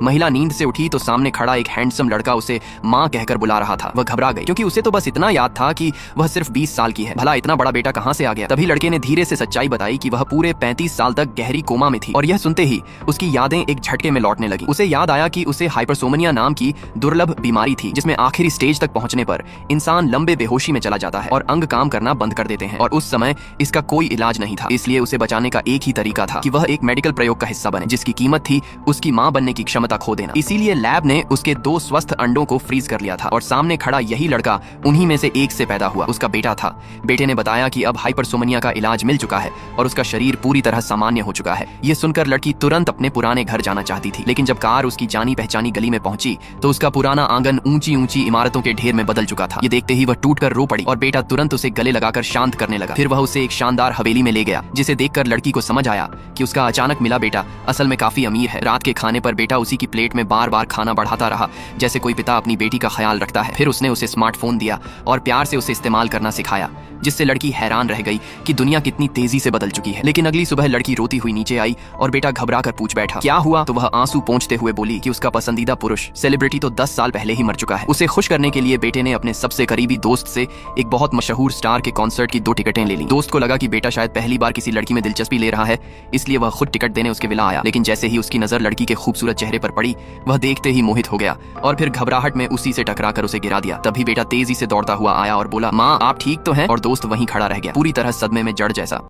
महिला नींद से उठी तो सामने खड़ा एक हैंडसम लड़का उसे माँ कहकर बुला रहा था। वह घबरा गई क्योंकि उसे तो बस इतना याद था कि वह सिर्फ 20 साल की है। भला इतना बड़ा बेटा कहाँ से आ गया? तभी लड़के ने धीरे से सच्चाई बताई कि वह पूरे 35 साल तक गहरी कोमा में थी। और यह सुनते ही उसकी यादें एक झटके में लौटने लगी। उसे याद आया कि उसे हाइपरसोमनिया नाम की दुर्लभ बीमारी थी, जिसमें आखिरी स्टेज तक पहुंचने पर इंसान लंबे बेहोशी में चला जाता है और अंग काम करना बंद कर देते हैं। और उस समय इसका कोई इलाज नहीं था, इसलिए उसे बचाने का एक ही तरीका था कि वह एक मेडिकल प्रयोग का हिस्सा बने, जिसकी कीमत थी उसकी मां बनने की क्षमता खो देना। इसीलिए लैब ने उसके 2 स्वस्थ अंडों को फ्रीज कर लिया था और सामने खड़ा यही लड़का उन्हीं में से एक से पैदा हुआ, उसका बेटा था। बेटे ने बताया कि अब हाइपरसोमनिया का इलाज मिल चुका है और उसका शरीर पूरी तरह सामान्य हो चुका है। यह सुनकर लड़की तुरंत अपने पुराने घर जाना चाहती थी, लेकिन जब कार उसकी जानी पहचानी गली में पहुंची तो उसका पुराना आंगन ऊंची ऊंची इमारतों के ढेर में बदल चुका था। ये देखते ही वह टूटकर रो पड़ी और बेटा तुरंत उसे गले लगाकर शांत करने लगा। फिर वह उसे एक शानदार हवेली में ले गया, जिसे देखकर लड़की को समझ आया कि उसका अचानक मिला बेटा असल में काफी अमीर है। रात के खाने पर बेटा उसी की प्लेट में बार बार खाना बढ़ाता रहा, जैसे कोई पिता अपनी बेटी का ख्याल रखता है। फिर उसने उसे स्मार्टफोन दिया और प्यार से उसे इस्तेमाल करना सिखाया, जिससे लड़की हैरान रह गई कि दुनिया कितनी तेजी से बदल चुकी है। लेकिन अगली सुबह लड़की रोती हुई नीचे आई और बेटा घबरा कर पूछ बैठा क्या हुआ? तो वह आंसू पोंछते हुए बोली कि उसका पसंदीदा पुरुष सेलिब्रिटी तो 10 साल पहले ही मर चुका है। उसे खुश करने के लिए बेटे ने अपने सबसे करीबी दोस्त से एक बहुत मशहूर स्टार के कॉन्सर्ट की 2 टिकटें ले ली। दोस्त को लगा कि बेटा शायद पहली बार किसी लड़की में दिलचस्पी ले रहा है, इसलिए वह खुद टिकट देने उसके विला आया। लेकिन जैसे ही उसकी नजर लड़की के खूबसूरत चेहरे पर पड़ी, वह देखते ही मोहित हो गया और फिर घबराहट में उसी से टकराकर उसे गिरा दिया। तभी बेटा तेजी से दौड़ता हुआ आया और बोला, माँ आप ठीक तो हैं? और दोस्त वहीं खड़ा रह गया, पूरी तरह सदमे में जड़ जैसा।